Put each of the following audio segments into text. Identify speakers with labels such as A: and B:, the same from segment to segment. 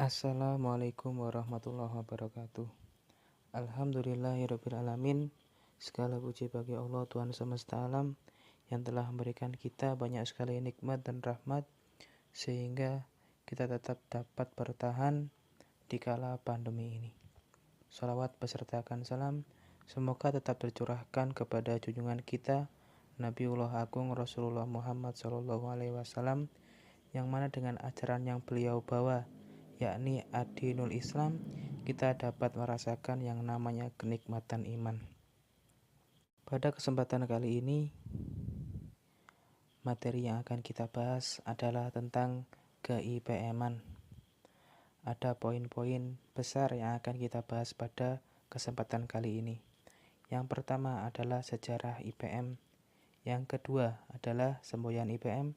A: Assalamualaikum warahmatullahi wabarakatuh. Alhamdulillahirabbil alamin. Segala puji bagi Allah Tuhan semesta alam yang telah memberikan kita banyak sekali nikmat dan rahmat sehingga kita tetap dapat bertahan di kala pandemi ini. Salawat besertakan salam semoga tetap tercurahkan kepada junjungan kita Nabiullah Agung Rasulullah Muhammad SAW, yang mana dengan ajaran yang beliau bawa, yakni Ad-Dinul Islam, kita dapat merasakan yang namanya kenikmatan iman. Pada kesempatan kali ini, materi yang akan kita bahas adalah tentang ke-IPM-an. Ada poin-poin besar yang akan kita bahas pada kesempatan kali ini. Yang pertama adalah sejarah IPM, yang kedua adalah semboyan IPM,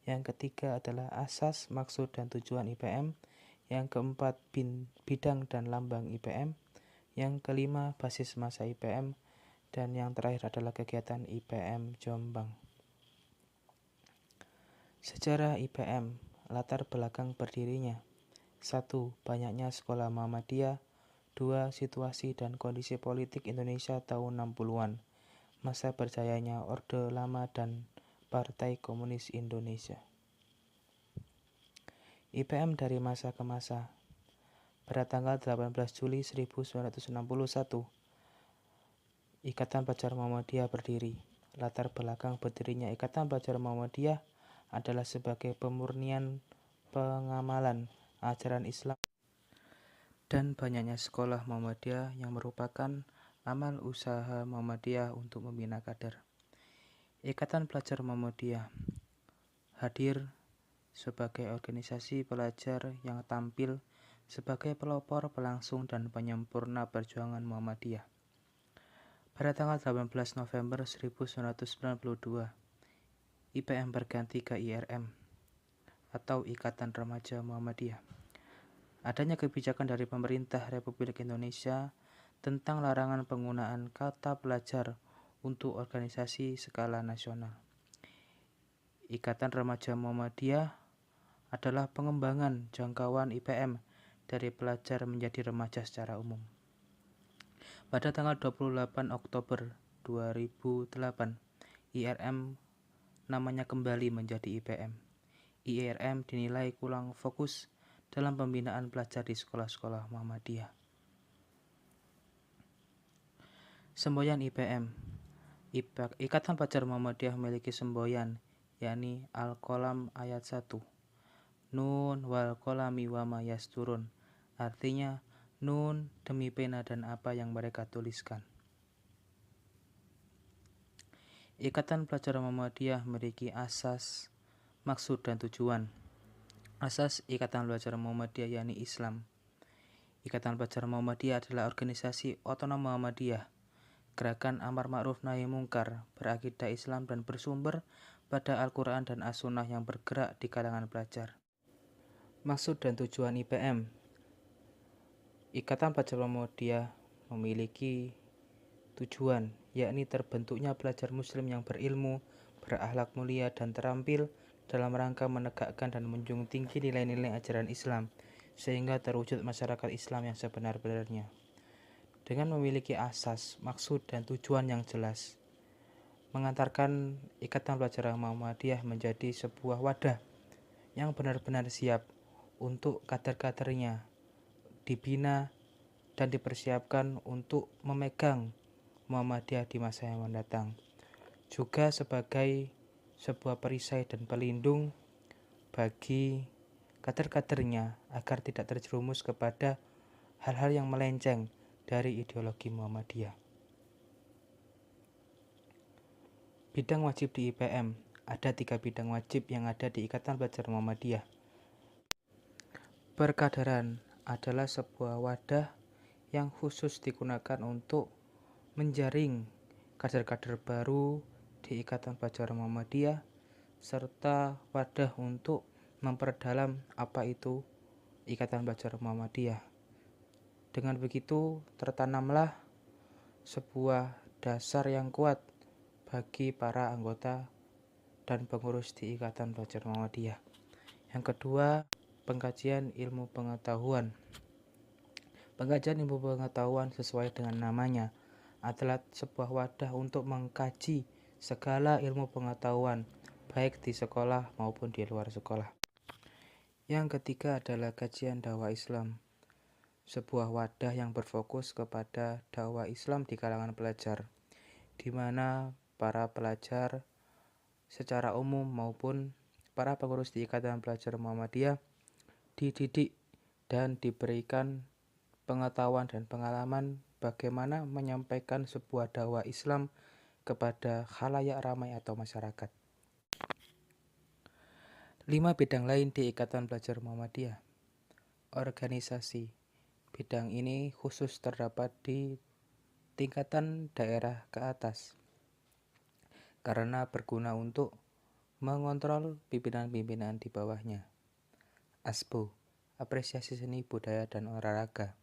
A: yang ketiga adalah asas, maksud, dan tujuan IPM, yang keempat bidang dan lambang IPM, yang kelima basis masa IPM, dan yang terakhir adalah kegiatan IPM Jombang. Sejarah IPM, latar belakang berdirinya. 1. Banyaknya sekolah Muhammadiyah. 2. Situasi dan kondisi politik Indonesia tahun 60-an, masa berjayanya Orde Lama dan Partai Komunis Indonesia. IPM dari masa ke masa. Pada tanggal 18 Juli 1961, Ikatan Pelajar Muhammadiyah berdiri. Latar belakang berdirinya Ikatan Pelajar Muhammadiyah adalah sebagai pemurnian pengamalan ajaran Islam dan banyaknya sekolah Muhammadiyah yang merupakan amal usaha Muhammadiyah untuk membina kader. Ikatan Pelajar Muhammadiyah hadir sebagai organisasi pelajar yang tampil sebagai pelopor, pelangsung, dan penyempurna perjuangan Muhammadiyah. Pada tanggal 18 November 1992, IPM berganti ke IRM atau Ikatan Remaja Muhammadiyah. Adanya kebijakan dari pemerintah Republik Indonesia tentang larangan penggunaan kata pelajar untuk organisasi skala nasional. Ikatan Remaja Muhammadiyah adalah pengembangan jangkauan IPM dari pelajar menjadi remaja secara umum. Pada tanggal 28 Oktober 2008, IRM namanya kembali menjadi IPM. IRM dinilai kurang fokus dalam pembinaan pelajar di sekolah-sekolah Muhammadiyah. Semboyan IPM. Ikatan Pelajar Muhammadiyah memiliki semboyan, yakni Al-Qalam ayat 1. Nun wal qalami wa ma yasturun, artinya nun demi pena dan apa yang mereka tuliskan. Ikatan Pelajar Muhammadiyah memiliki asas, maksud, dan tujuan. Asas Ikatan Pelajar Muhammadiyah yakni Islam. Ikatan Pelajar Muhammadiyah adalah organisasi otonom Muhammadiyah, gerakan amar ma'ruf nahi mungkar, berakidah Islam dan bersumber pada Al-Quran dan As-Sunnah yang bergerak di kalangan pelajar. Maksud dan tujuan IPM. Ikatan Pelajar Muhammadiyah memiliki tujuan, yakni terbentuknya pelajar muslim yang berilmu, berakhlak mulia, dan terampil dalam rangka menegakkan dan menjunjung tinggi nilai-nilai ajaran Islam, sehingga terwujud masyarakat Islam yang sebenar-benarnya. Dengan memiliki asas, maksud, dan tujuan yang jelas, mengantarkan Ikatan Pelajar Muhammadiyah menjadi sebuah wadah yang benar-benar siap untuk kader-kadernya dibina dan dipersiapkan untuk memegang Muhammadiyah di masa yang mendatang. Juga sebagai sebuah perisai dan pelindung bagi kader-kadernya agar tidak terjerumus kepada hal-hal yang melenceng dari ideologi Muhammadiyah. Bidang wajib di IPM. Ada 3 bidang wajib yang ada di Ikatan Pelajar Muhammadiyah. Perkaderan adalah sebuah wadah yang khusus digunakan untuk menjaring kader-kader baru di Ikatan Pelajar Muhammadiyah, serta wadah untuk memperdalam apa itu Ikatan Pelajar Muhammadiyah. Dengan begitu tertanamlah sebuah dasar yang kuat bagi para anggota dan pengurus di Ikatan Pelajar Muhammadiyah. Yang kedua, Pengkajian ilmu pengetahuan. Pengkajian ilmu pengetahuan sesuai dengan namanya adalah sebuah wadah untuk mengkaji segala ilmu pengetahuan, baik di sekolah maupun di luar sekolah. Yang ketiga adalah kajian dakwah Islam, sebuah wadah yang berfokus kepada dakwah Islam di kalangan pelajar, di mana para pelajar secara umum maupun para pengurus di Ikatan Pelajar Muhammadiyah dididik dan diberikan pengetahuan dan pengalaman bagaimana menyampaikan sebuah dakwah Islam kepada khalayak ramai atau masyarakat. 5 bidang lain di Ikatan Pelajar Muhammadiyah. Organisasi. Bidang ini khusus terdapat di tingkatan daerah ke atas karena berguna untuk mengontrol pimpinan-pimpinan di bawahnya. ASPO, apresiasi seni, budaya, dan olahraga.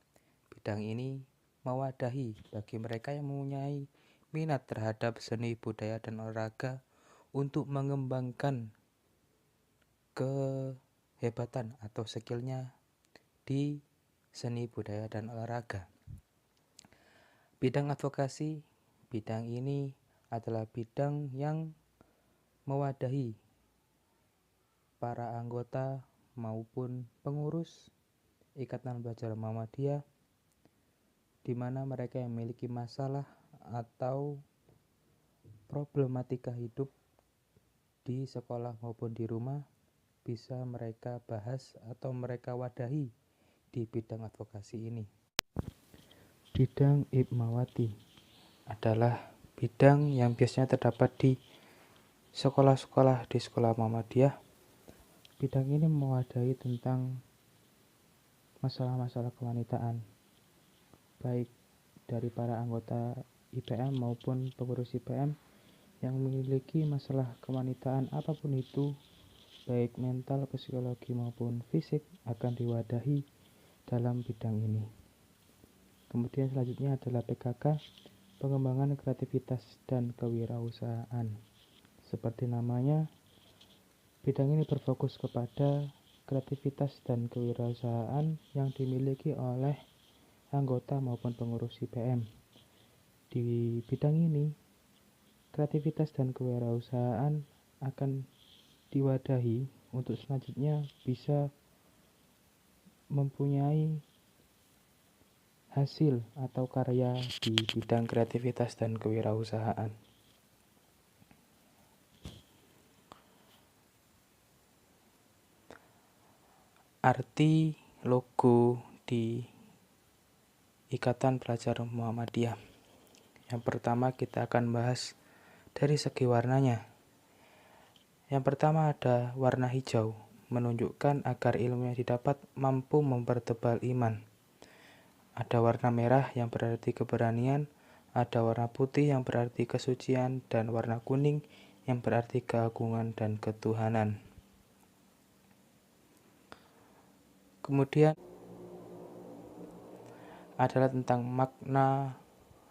A: Bidang ini mewadahi bagi mereka yang mempunyai minat terhadap seni, budaya, dan olahraga untuk mengembangkan kehebatan atau skillnya di seni, budaya, dan olahraga. Bidang advokasi. Bidang ini adalah bidang yang mewadahi para anggota maupun pengurus Ikatan Pelajar Muhammadiyah di mana mereka yang memiliki masalah atau problematika hidup di sekolah maupun di rumah bisa mereka bahas atau mereka wadahi di bidang advokasi ini. Bidang Hikmawati adalah bidang yang biasanya terdapat di sekolah-sekolah di sekolah Muhammadiyah. Bidang ini mewadahi tentang masalah-masalah kewanitaan, baik dari para anggota IPM maupun pengurus IPM yang memiliki masalah kewanitaan apapun itu, baik mental, psikologi maupun fisik, akan diwadahi dalam bidang ini. Kemudian selanjutnya adalah PKK, pengembangan kreativitas dan kewirausahaan. Seperti namanya, bidang ini berfokus kepada kreativitas dan kewirausahaan yang dimiliki oleh anggota maupun pengurus IPM. Di bidang ini, kreativitas dan kewirausahaan akan diwadahi untuk selanjutnya bisa mempunyai hasil atau karya di bidang kreativitas dan kewirausahaan. Arti logo di Ikatan Pelajar Muhammadiyah. Yang pertama kita akan bahas dari segi warnanya. Yang pertama ada warna hijau, menunjukkan agar ilmu yang didapat mampu mempertebal iman. Ada warna merah yang berarti keberanian, ada warna putih yang berarti kesucian, dan warna kuning yang berarti keagungan dan ketuhanan. Kemudian adalah tentang makna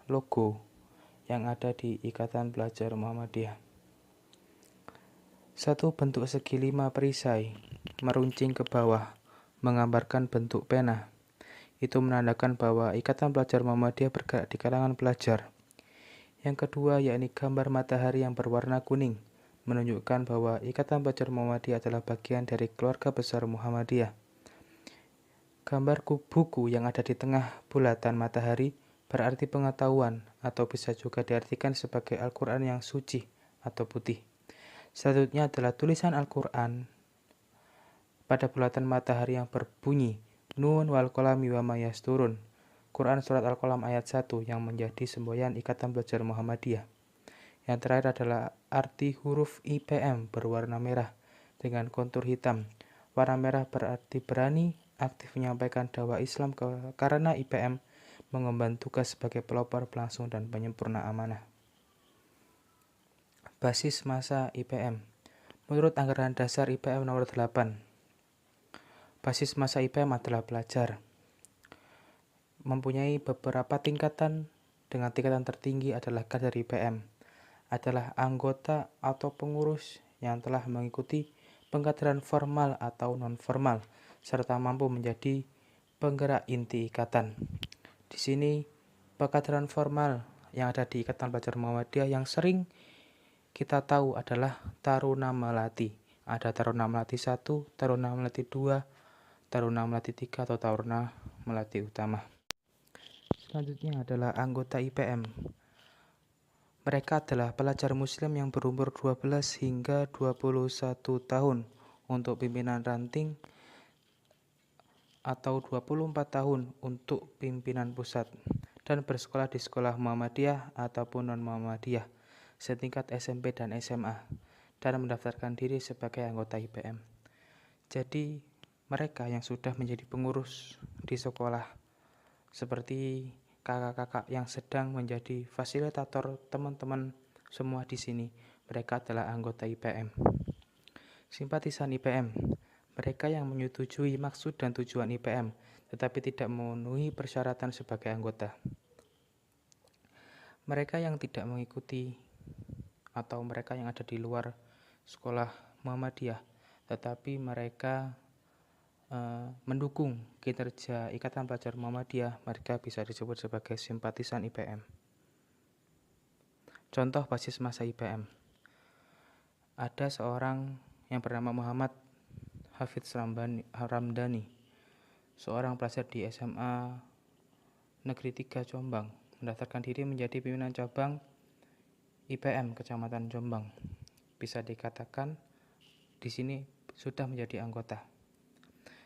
A: logo yang ada di Ikatan Pelajar Muhammadiyah. Satu bentuk segi 5 perisai, meruncing ke bawah, menggambarkan bentuk pena. Itu menandakan bahwa Ikatan Pelajar Muhammadiyah bergerak di kalangan pelajar. Yang kedua yakni gambar matahari yang berwarna kuning, menunjukkan bahwa Ikatan Pelajar Muhammadiyah adalah bagian dari keluarga besar Muhammadiyah. Gambar buku yang ada di tengah bulatan matahari berarti pengetahuan atau bisa juga diartikan sebagai Al-Quran yang suci atau putih. Selanjutnya adalah tulisan Al-Quran pada bulatan matahari yang berbunyi Nun wal qalami wa ma yasturun. Quran surat Al-Qalam ayat 1 yang menjadi semboyan Ikatan Pelajar Muhammadiyah. Yang terakhir adalah arti huruf IPM berwarna merah dengan kontur hitam. Warna merah berarti berani, aktif menyampaikan dakwah Islam karena IPM mengemban tugas sebagai pelopor, pelangsung, dan penyempurna amanah. Basis masa IPM. Menurut anggaran dasar IPM nomor 8, basis masa IPM adalah pelajar. Mempunyai beberapa tingkatan, dengan tingkatan tertinggi adalah kader IPM, adalah anggota atau pengurus yang telah mengikuti pengkaderan formal atau non-formal serta mampu menjadi penggerak inti ikatan. Di sini, pekaderan formal yang ada di Ikatan Pelajar Muhammadiyah yang sering kita tahu adalah Taruna Melati. Ada Taruna Melati 1, Taruna Melati 2, Taruna Melati 3 atau Taruna Melati Utama. Selanjutnya adalah anggota IPM. Mereka adalah pelajar muslim yang berumur 12 hingga 21 tahun untuk pimpinan ranting atau 24 tahun untuk pimpinan pusat dan bersekolah di sekolah Muhammadiyah ataupun non-Muhammadiyah setingkat SMP dan SMA dan mendaftarkan diri sebagai anggota IPM. Jadi mereka yang sudah menjadi pengurus di sekolah seperti kakak-kakak yang sedang menjadi fasilitator teman-teman semua di sini, mereka adalah anggota IPM. Simpatisan IPM, mereka yang menyetujui maksud dan tujuan IPM, tetapi tidak memenuhi persyaratan sebagai anggota. Mereka yang tidak mengikuti atau mereka yang ada di luar sekolah Muhammadiyah, tetapi mereka mendukung kinerja Ikatan Pelajar Muhammadiyah, mereka bisa disebut sebagai simpatisan IPM. Contoh basis masa IPM. Ada seorang yang bernama Muhammad Hafidz Ramdhani, seorang pelajar di SMA Negeri 3 Jombang, mendaftarkan diri menjadi pimpinan cabang IPM Kecamatan Jombang. Bisa dikatakan di sini sudah menjadi anggota.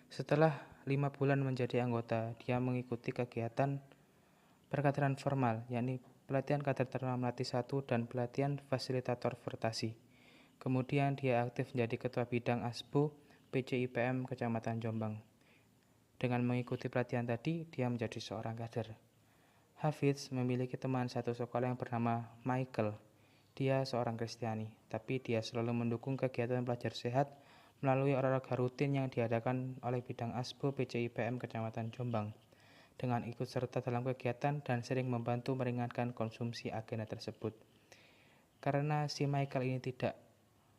A: Setelah 5 bulan menjadi anggota, dia mengikuti kegiatan perkaderan formal, yakni pelatihan kader Taruna Melati 1 dan pelatihan fasilitator vertasi. Kemudian dia aktif menjadi ketua bidang ASBO PCIPM Kecamatan Jombang. Dengan mengikuti pelatihan tadi, dia menjadi seorang kader. Hafidz memiliki teman satu sekolah yang bernama Michael. Dia seorang Kristiani, tapi dia selalu mendukung kegiatan pelajar sehat melalui olahraga rutin yang diadakan oleh bidang ASBO PCIPM Kecamatan Jombang, dengan ikut serta dalam kegiatan dan sering membantu meringankan konsumsi agenda tersebut. Karena si Michael ini tidak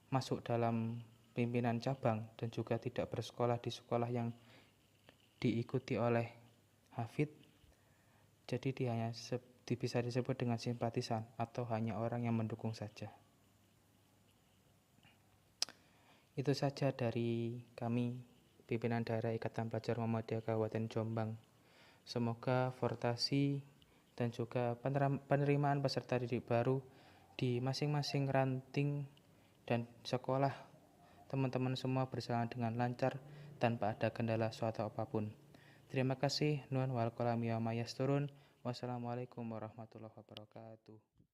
A: masuk dalam pimpinan cabang dan juga tidak bersekolah di sekolah yang diikuti oleh Hafidz, jadi dia hanya bisa disebut dengan simpatisan atau hanya orang yang mendukung saja. Itu saja dari kami, pimpinan daerah Ikatan Pelajar Muhammadiyah Kabupaten Jombang. Semoga fortasi dan juga penerimaan peserta didik baru di masing-masing ranting dan sekolah teman-teman semua berjalan dengan lancar tanpa ada kendala suatu apapun. Terima kasih. Nuhun wal kolam ya mayasturun. Wassalamualaikum warahmatullahi wabarakatuh.